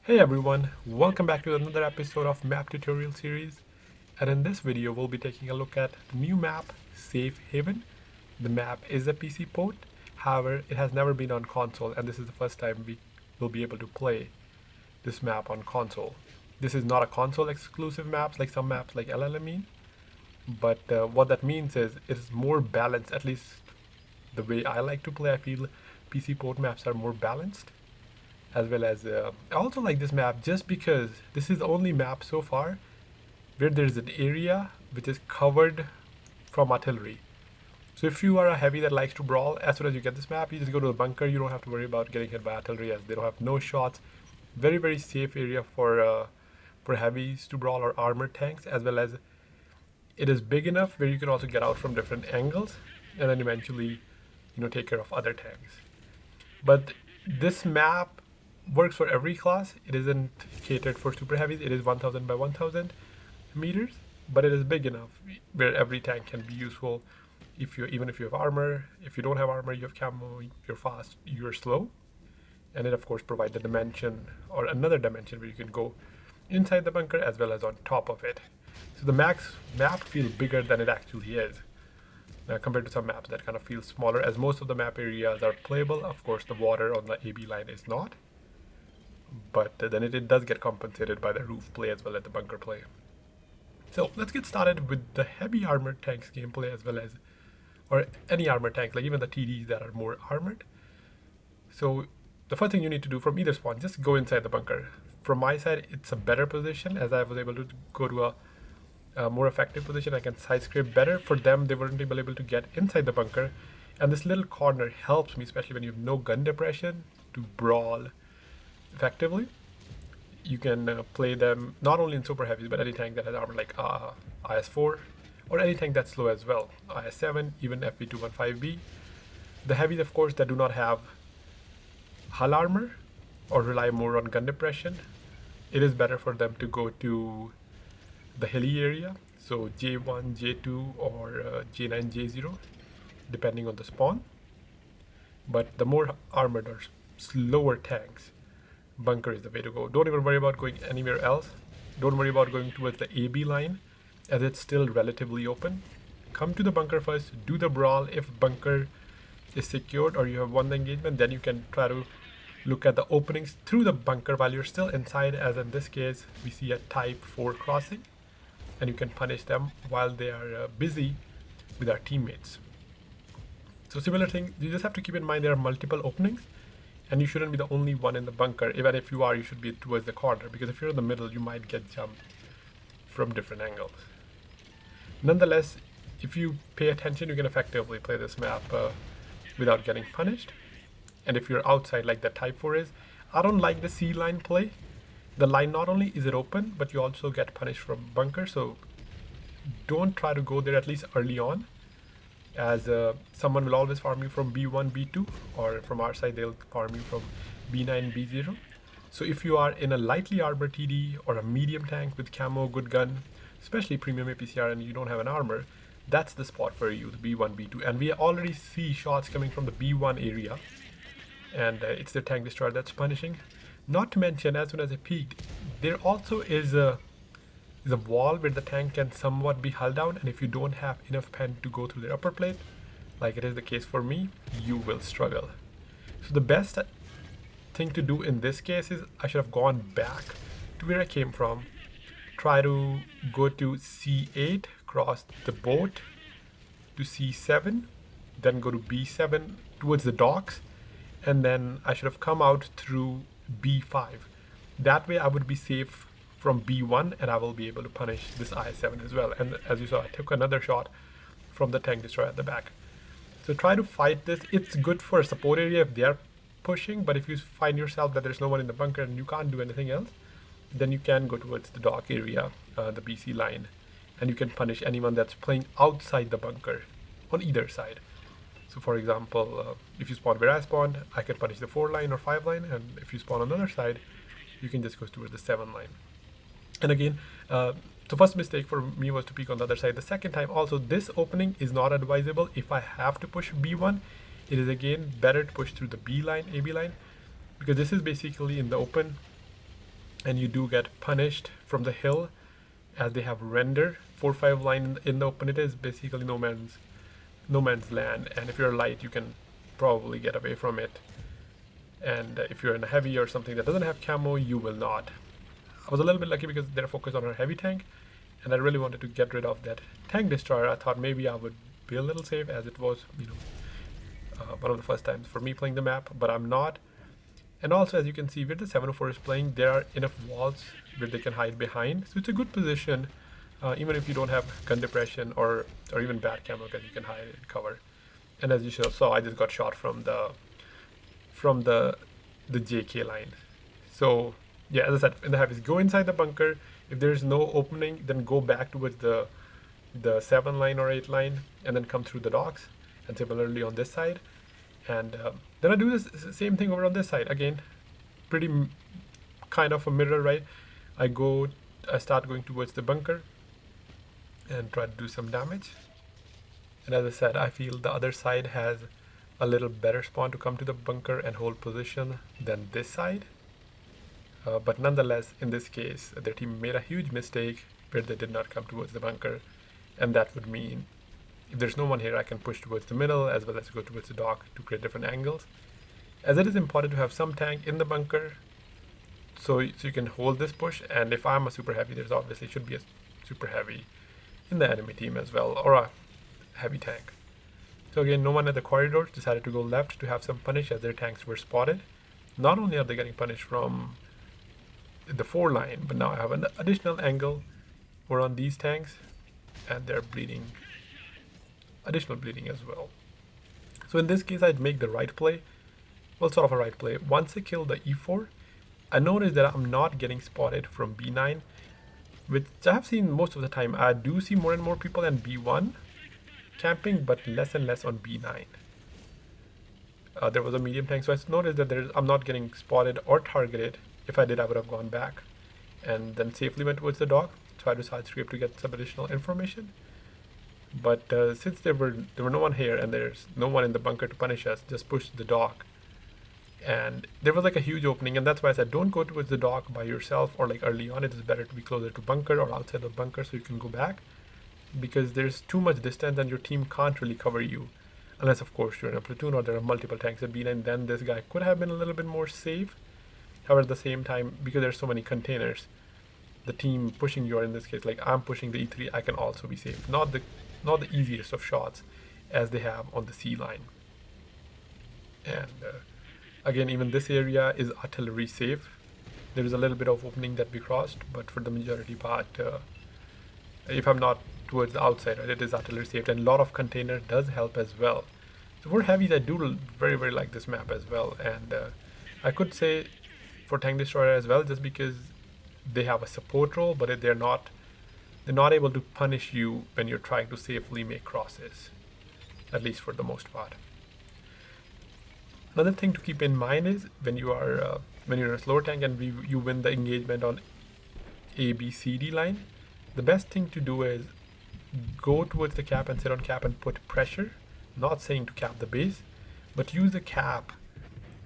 Hey everyone, welcome back to another episode of Map Tutorial Series. And in this video, we'll be taking a look at the new map, Safe Haven. The map is a PC port, however, it has never been on console, and this is the first time we will be able to play this map on console. This is not a console exclusive map like some maps like LLM mean, but what that means is it's more balanced, at least the way I like to play. I feel PC port maps are more balanced as well as I also like this map just because this is the only map so far where there's an area which is covered from artillery. So if you are a heavy that likes to brawl, as soon as you get this map, you just go to the bunker. You don't have to worry about getting hit by artillery as they don't have no shots. Very safe area for heavies to brawl or armored tanks, as well as it is big enough where you can also get out from different angles and then eventually take care of other tanks. But this map works for every class. It isn't catered for super heavies. It is 1000 by 1000 meters, but it is big enough where every tank can be useful. Even if you have armor, if you don't have armor, you have camo, you're fast, you're slow. And it of course provides a dimension or another dimension where you can go inside the bunker as well as on top of it. So the map feels bigger than it actually is. Compared to some maps that kind of feel smaller, as most of the map areas are playable. Of course, the water on the AB line is not, but then it does get compensated by the roof play as well as the bunker play. So let's get started with the heavy armored tanks gameplay as well as, or any armored tanks, like even the TDs that are more armored. So the first thing you need to do from either spawn, just go inside the bunker. From my side, it's a better position as I was able to go to a more effective position. I can side scrape better. For them, they weren't able to get inside the bunker. And this little corner helps me, especially when you have no gun depression, to brawl effectively. You can play them not only in super heavies, but any tank that has armor like IS-4, or any tank that's slow as well, IS-7, even FV215B. The heavies, of course, that do not have hull armor or rely more on gun depression, it is better for them to go to the hilly area, so J1, J2, or J9, J0, depending on the spawn. But the more armored or slower tanks, bunker is the way to go. Don't even worry about going anywhere else. Don't worry about going towards the AB line, as it's still relatively open. Come to the bunker first, do the brawl. If bunker is secured or you have won the engagement, then you can try to look at the openings through the bunker while you're still inside, as in this case we see a type 4 crossing, and you can punish them while they are busy with our teammates. So similar thing, you just have to keep in mind there are multiple openings, and you shouldn't be the only one in the bunker. Even if you are, you should be towards the corner, because if you're in the middle, you might get jumped from different angles. Nonetheless, if you pay attention, you can effectively play this map without getting punished. And if you're outside like the Type 4 is, I don't like the C line play. The line, not only is it open, but you also get punished from bunker, so don't try to go there, at least early on, as someone will always farm you from B1, B2, or from our side they'll farm you from B9, B0. So if you are in a lightly armored TD or a medium tank with camo, good gun, especially premium APCR, and you don't have an armor, that's the spot for you, the B1, B2. And we already see shots coming from the B1 area, and it's the tank destroyer that's punishing. Not to mention, as soon as it peaked, there also is a wall where the tank can somewhat be hull down, and if you don't have enough pen to go through the upper plate, like it is the case for me, you will struggle. So the best thing to do in this case is I should have gone back to where I came from, try to go to C8, cross the boat to C7, then go to B7 towards the docks, and then I should have come out through B5. That way I would be safe from B1, and I will be able to punish this IS-7 as well. And as you saw, I took another shot from the tank destroyer at the back. So try to fight this. It's good for a support area if they are pushing, but if you find yourself that there's no one in the bunker and you can't do anything else, then you can go towards the dock area, the BC line, and you can punish anyone that's playing outside the bunker on either side. So for example, if you spawn where I spawned, I can punish the 4 line or 5 line, and if you spawn on the other side, you can just go towards the 7 line. And again, the first mistake for me was to peek on the other side. The second time also, this opening is not advisable. If I have to push B1, it is again better to push through the B line, AB line, because this is basically in the open and you do get punished from the hill, as they have render 4-5 line in the open. It is basically no man's land, and if you're light you can probably get away from it, and if you're in a heavy or something that doesn't have camo, you will not. I was a little bit lucky because they're focused on our heavy tank, and I really wanted to get rid of that tank destroyer. I thought maybe I would be a little safe, as it was, one of the first times for me playing the map, but I'm not. And also, as you can see, where the 704 is playing, there are enough walls where they can hide behind, so it's a good position, even if you don't have gun depression or even bad camo, because you can hide and cover. And as you saw, I just got shot from the JK line. So yeah, as I said, in the habits, go inside the bunker. If there's no opening, then go back towards the 7 line or 8 line, and then come through the docks, and similarly on this side. And then I do this same thing over on this side again. Pretty kind of a mirror, right? I start going towards the bunker and try to do some damage. And as I said, I feel the other side has a little better spawn to come to the bunker and hold position than this side. But nonetheless, in this case, their team made a huge mistake where they did not come towards the bunker, and that would mean if there's no one here, I can push towards the middle as well as go towards the dock to create different angles. As it is important to have some tank in the bunker, so you can hold this push. And if I'm a super heavy, there's obviously should be a super heavy in the enemy team as well, or a heavy tank. So again, no one at the corridor, decided to go left to have some punish as their tanks were spotted. Not only are they getting punished from the 4 line, but now I have an additional angle over on these tanks, and they're bleeding, additional bleeding as well. So in this case, I'd make the right play, well, sort of a right play. Once I kill the E4, I notice that I'm not getting spotted from B9, which I have seen most of the time. I do see more and more people in B1 camping, but less and less on B9. There was a medium tank, so I noticed that I'm not getting spotted or targeted. If I did, I would have gone back and then safely went towards the dock, tried to side scrape to get some additional information. But since there were no one here and there's no one in the bunker to punish us, just push the dock. And there was like a huge opening, and that's why I said don't go towards the dock by yourself, or like early on. It is better to be closer to bunker or outside the bunker so you can go back, because there's too much distance and your team can't really cover you, unless of course you're in a platoon or there are multiple tanks at B9. Then this guy could have been a little bit more safe. However, at the same time, because there's so many containers, the team pushing you, or in this case, like I'm pushing the E3, I can also be safe. Not the easiest of shots as they have on the C line. And again, even this area is artillery safe. There is a little bit of opening that we crossed, but for the majority part, if I'm not towards the outside, right, it is artillery safe, and a lot of container does help as well. So for heavies, I do very, very like this map as well, and I could say for tank destroyer as well, just because they have a support role, but they're not able to punish you when you're trying to safely make crosses, at least for the most part. Another thing to keep in mind is when you're in a slower tank and you win the engagement on A, B, C, D line, the best thing to do is go towards the cap and sit on cap and put pressure. Not saying to cap the base, but use the cap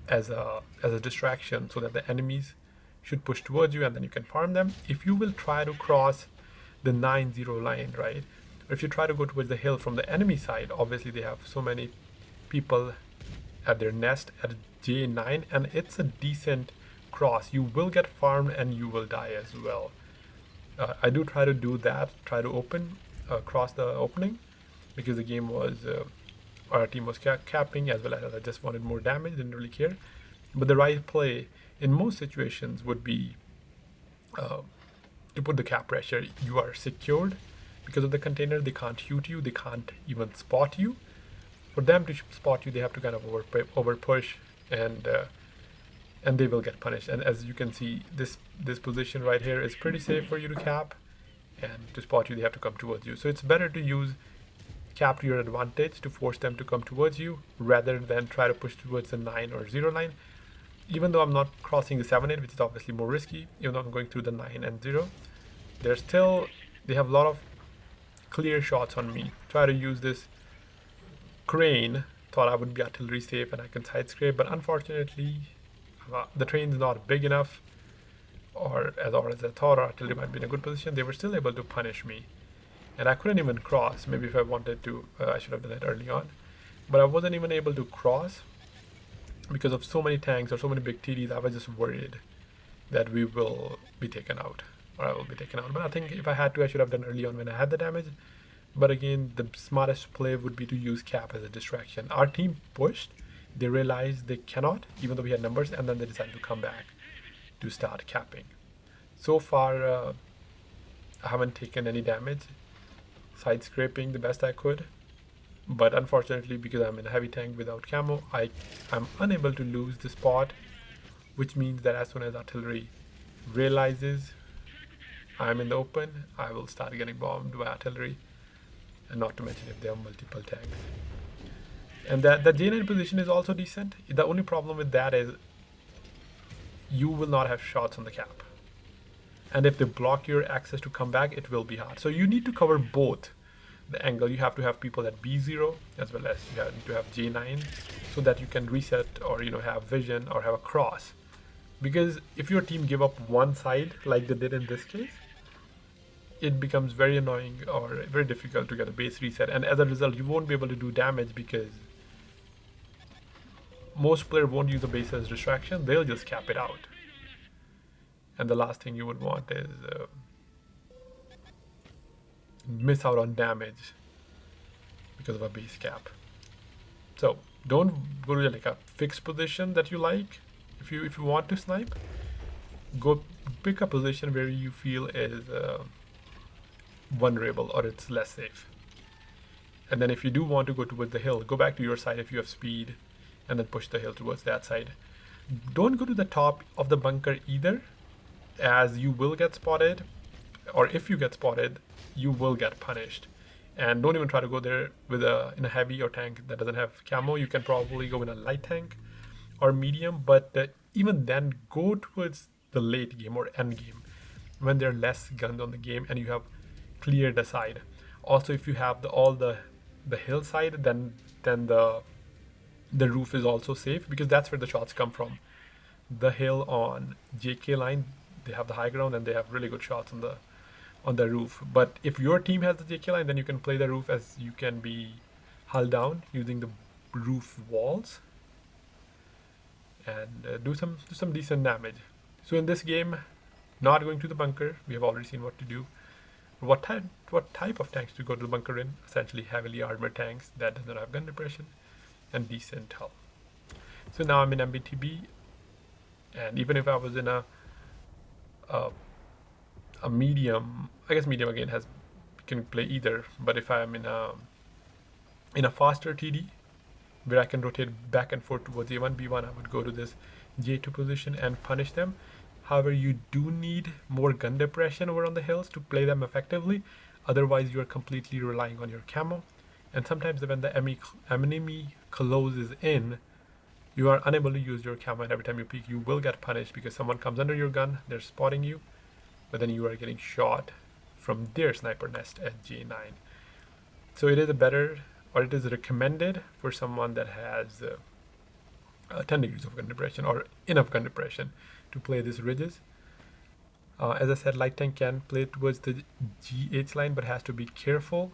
as a distraction so that the enemies should push towards you, and then you can farm them. If you will try to cross the 9-0 line, right, or if you try to go towards the hill from the enemy side, obviously they have so many people at their nest at J9, and it's a decent cross. You will get farmed and you will die as well. I do try to do that, try to cross the opening, because the game was our team was capping, as well as I just wanted more damage, didn't really care. But the right play in most situations would be to put the cap pressure. You are secured because of the container. They can't shoot you, they can't even spot you. For them to spot you, they have to kind of over push, and they will get punished. And as you can see, this position right here is pretty safe for you to cap, and to spot you they have to come towards you. So it's better to use cap to your advantage to force them to come towards you, rather than try to push towards the 9 or 0 line. Even though I'm not crossing the 7-8, which is obviously more risky, even though I'm going through the 9 and 0, they have a lot of clear shots on me. Try to use this crane, thought I would be artillery safe and I can side scrape, but unfortunately the train's not big enough, or as I thought artillery might be in a good position, they were still able to punish me. And I couldn't even cross. Maybe if I wanted to, I should have done it early on. But I wasn't even able to cross because of so many tanks or so many big TDs. I was just worried that we will be taken out, or I will be taken out. But I think if I had to, I should have done early on when I had the damage. But again, the smartest play would be to use cap as a distraction. Our team pushed. They realized they cannot, even though we had numbers, and then they decided to come back to start capping. So far, I haven't taken any damage. Side scraping the best I could. But unfortunately, because I'm in a heavy tank without camo, I'm unable to lose the spot, which means that as soon as artillery realizes I'm in the open, I will start getting bombed by artillery, and not to mention if there are multiple tanks. And that the J9 position is also decent. The only problem with that is you will not have shots on the cap. And if they block your access to come back, it will be hard. So you need to cover both the angle. You have to have people at B0 as well as you need to have J9 so that you can reset or have vision or have a cross. Because if your team give up one side like they did in this case, it becomes very annoying or very difficult to get a base reset, and as a result you won't be able to do damage because most players won't use the base as distraction. They'll just cap it out, and the last thing you would want is miss out on damage because of a base cap. So don't go to like a fixed position that you like. If you want to snipe, go pick a position where you feel is vulnerable or it's less safe. And then if you do want to go towards the hill, go back to your side if you have speed, and then push the hill towards that side. Don't go to the top of the bunker either, as you will get spotted, or if you get spotted, you will get punished. And don't even try to go there with in a heavy or tank that doesn't have camo. You can probably go in a light tank or medium, but even then, go towards the late game or end game when there are less guns on the game and you have cleared the side. Also, if you have all the hillside, then the roof is also safe, because that's where the shots come from. The hill on JK line, they have the high ground and they have really good shots on the roof. But if your team has the JK line, then you can play the roof, as you can be hull down using the roof walls and do some decent damage. So in this game, not going to the bunker, we have already seen what to do. What type of tanks to go to the bunker in? Essentially heavily armored tanks that does not have gun depression and decent hull. So now I'm in MBTB, and even if I was in a medium, I guess medium again can play either. But if I'm in a faster TD where I can rotate back and forth towards A1 B1, I would go to this J2 position and punish them. However, you do need more gun depression over on the hills to play them effectively. Otherwise, you are completely relying on your camo. And sometimes when the enemy closes in, you are unable to use your camo, and every time you peek, you will get punished because someone comes under your gun, they're spotting you, but then you are getting shot from their sniper nest at J9. So it is recommended for someone that has 10 degrees of gun depression or enough gun depression to play these ridges. As I said, light tank can play towards the GH line, but has to be careful,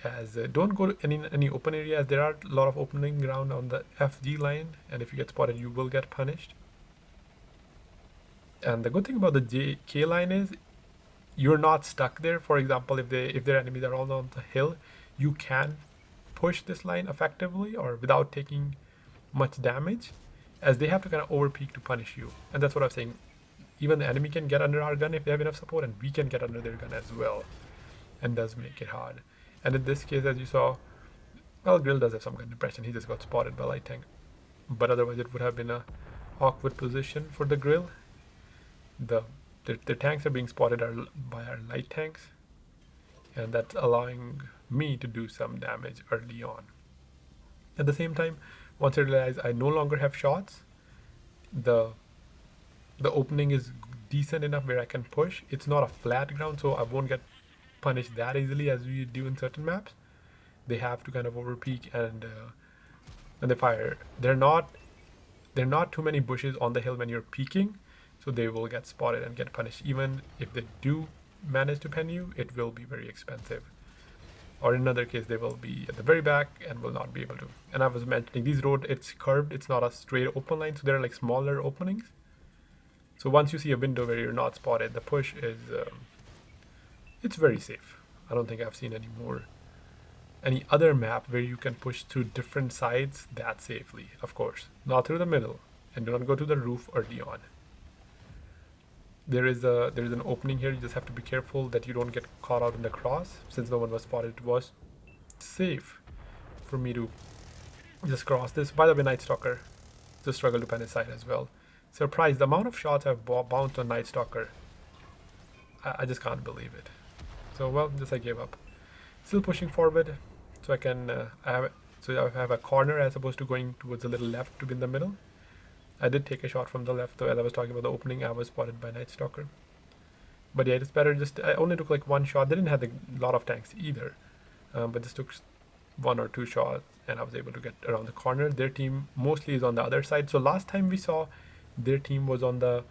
as don't go to any open areas. There are a lot of opening ground on the FG line, and if you get spotted, you will get punished. And the good thing about the JK line is you're not stuck there. For example, if their enemies are all on the hill, you can push this line effectively or without taking much damage, as they have to kind of overpeak to punish you. And that's what I'm saying. Even the enemy can get under our gun if they have enough support, and we can get under their gun as well, and does make it hard. And in this case, as you saw, well, Grill does have some gun depression. He just got spotted by light tank, but otherwise it would have been a awkward position for the Grill. The tanks are being spotted by our light tanks, and that's allowing me to do some damage early on. At the same time, once I realize I no longer have shots, the opening is decent enough where I can push. It's not a flat ground, so I won't get punished that easily as we do in certain maps. They have to kind of overpeak, and when they fire, they're not too many bushes on the hill when you're peeking, so they will get spotted and get punished. Even if they do manage to pen you, it will be very expensive. Or in another case, they will be at the very back and will not be able to. And I was mentioning these roads, it's curved, it's not a straight open line, so there are like smaller openings. So once you see a window where you're not spotted, the push is, it's very safe. I don't think I've seen any other map where you can push through different sides that safely, of course. Not through the middle, and do not go to the roof early on. There is an opening here. You just have to be careful that you don't get caught out in the cross. Since no one was spotted, it was safe for me to just cross this. By the way, Night Stalker just struggled to pen his side as well. Surprised, the amount of shots I've bounced on Night Stalker. I just can't believe it. So well, just I gave up. Still pushing forward, so I can I have a corner as opposed to going towards a little left to be in the middle. I did take a shot from the left, though. As I was talking about the opening, I was spotted by Night Stalker. But yeah, it's better just, I only took like one shot. They didn't have a lot of tanks either, but just took 1 or 2 shots, and I was able to get around the corner. Their team mostly is on the other side. So last time we saw, their team was on the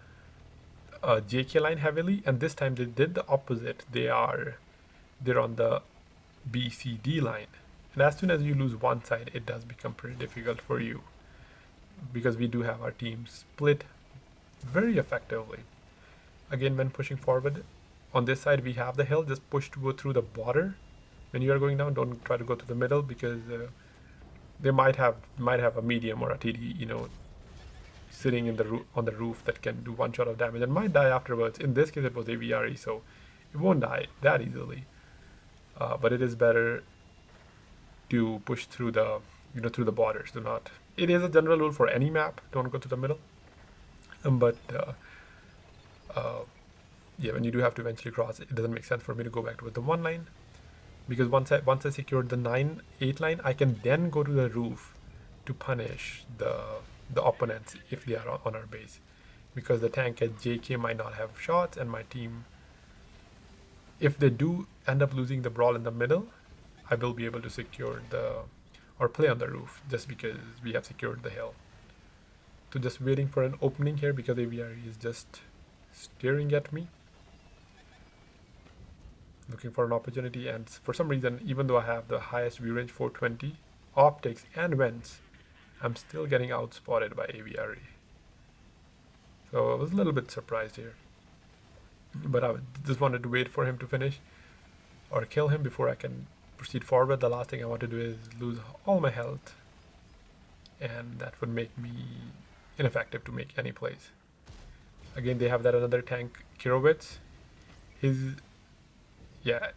JK line heavily, and this time they did the opposite. They're on the BCD line. And as soon as you lose one side, it does become pretty difficult for you, because we do have our team split very effectively. Again, when pushing forward, on this side we have the hill. Just push to go through the border. When you are going down, don't try to go to the middle, because they might have a medium or a TD, sitting on the roof that can do 1 shot of damage and might die afterwards. In this case, it was AVRE, so it won't die that easily. But it is better to push through the borders. Do not. It is a general rule for any map. Don't go to the middle. Yeah, when you do have to eventually cross, it doesn't make sense for me to go back towards the 1 line, because once I secured the 9-8 line, I can then go to the roof to punish the opponents if they are on our base, because the tank at JK might not have shots, and my team, if they do end up losing the brawl in the middle, I will be able to secure or play on the roof, just because we have secured the hill. So just waiting for an opening here, because AVRE is just staring at me, looking for an opportunity. And for some reason, even though I have the highest view range, 420, optics and vents, I'm still getting outspotted by AVRE. So I was a little bit surprised here, but I just wanted to wait for him to finish or kill him before I can proceed forward. The last thing I want to do is lose all my health, and that would make me ineffective to make any plays. Again, they have that another tank, Kirowitz.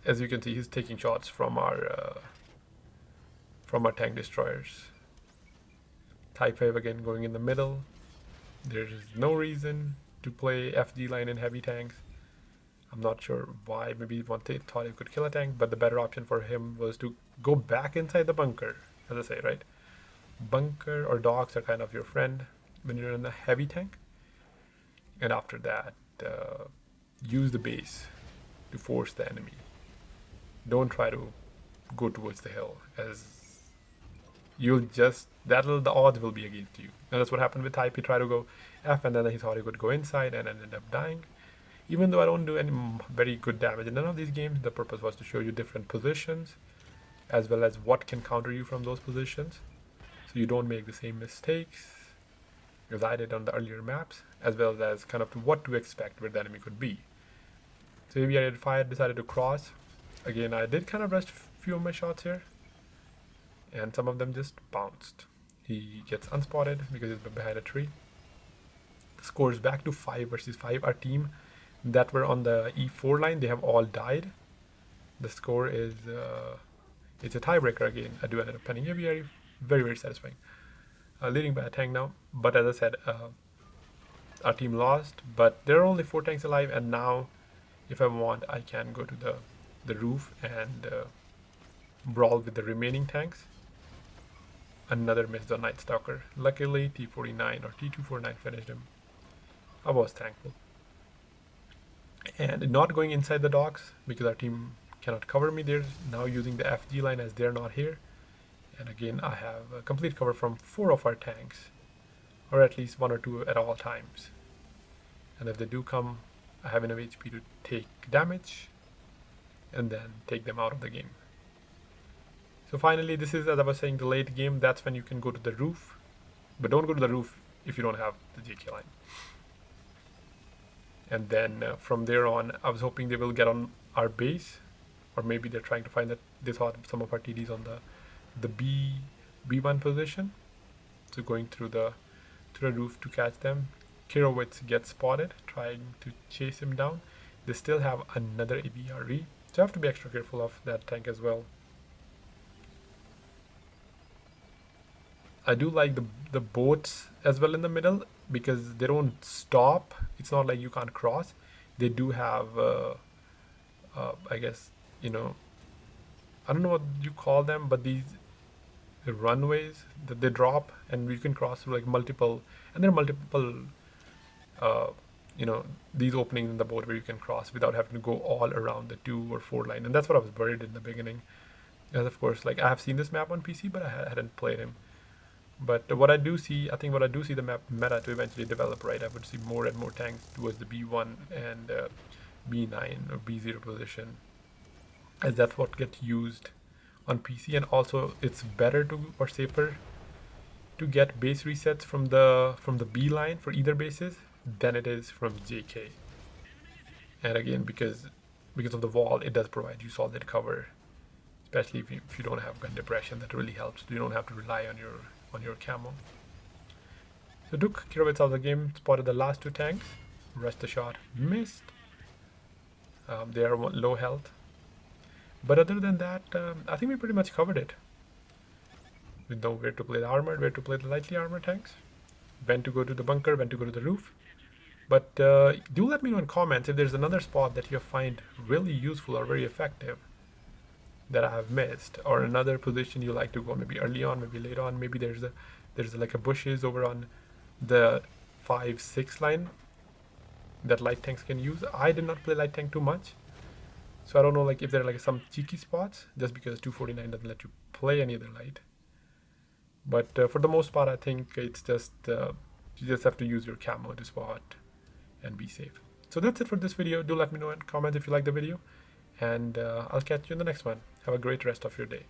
As you can see, he's taking shots from our tank destroyers. Type 5 again going in the middle. There's no reason to play FG line in heavy tanks. I'm not sure why. Maybe he thought he could kill a tank, but the better option for him was to go back inside the bunker, as I say, right? Bunker or docks are kind of your friend when you're in a heavy tank. And after that, use the base to force the enemy. Don't try to go towards the hill, as the odds will be against you. And that's what happened with Type. He tried to go F, and then he thought he could go inside and ended up dying. Even though I don't do any very good damage in none of these games, the purpose was to show you different positions, as well as what can counter you from those positions, so you don't make the same mistakes as I did on the earlier maps, as well as kind of what to expect where the enemy could be. So maybe I had fired, decided to cross. Again, I did kind of rush a few of my shots here, and some of them just bounced. He gets unspotted because he's behind a tree. The score is back to 5 versus 5. Our team that were on the E4 line, they have all died. The score is it's a tiebreaker again. I do end up penning AVRE. Very, very satisfying. Leading by a tank now, but as I said, our team lost, but there are only 4 tanks alive, and now if I want, I can go to the roof and brawl with the remaining tanks. Another missed on Night Stalker. Luckily, T49 or T249 finished him. I was thankful. And not going inside the docks, because our team cannot cover me there. Now using the FG line as they're not here. And again, I have a complete cover from 4 of our tanks, or at least 1 or 2 at all times. And if they do come, I have enough HP to take damage and then take them out of the game. So finally, this is, as I was saying, the late game. That's when you can go to the roof. But don't go to the roof if you don't have the JK line. And then from there on, I was hoping they will get on our base. Or maybe they're trying to find that they thought some of our TDs on the B1 position. So going through the roof to catch them. Kirowitz gets spotted, trying to chase him down. They still have another ABRE. So I have to be extra careful of that tank as well. I do like the boats as well in the middle because they don't stop. It's not like you can't cross. They do have, I guess, you know, I don't know what you call them, but these runways that they drop and you can cross through like multiple, and there are multiple, you know, these openings in the boat where you can cross without having to go all around the 2 or 4 line. And that's what I was worried in the beginning. And of course, like I have seen this map on PC, but I hadn't played him. But what I do see, I think what I do see the map meta to eventually develop, right? I would see more and more tanks towards the B1 and B9 or B0 position, as that's what gets used on PC. And also it's better to, or safer to get base resets from the B line for either bases than it is from JK. And again, because of the wall, it does provide you solid cover, especially if you don't have gun depression. That really helps. You don't have to rely on your camo. So took Kirowitz out of the game, spotted the last 2 tanks, rushed the shot, missed. They are low health. But other than that, I think we pretty much covered it. We know where to play the armored, where to play the lightly armored tanks, when to go to the bunker, when to go to the roof. But do let me know in comments if there's another spot that you find really useful or very effective that I have missed, or another position you like to go, maybe early on, maybe late on. Maybe there's like a bushes over on the 5-6 line that light tanks can use. I did not play light tank too much, so I don't know like if there are like some cheeky spots, just because 249 doesn't let you play any other light. But for the most part, I think it's just you just have to use your camo to spot and be safe. So that's it for this video. Do let me know in comments if you like the video, and I'll catch you in the next one. Have a great rest of your day.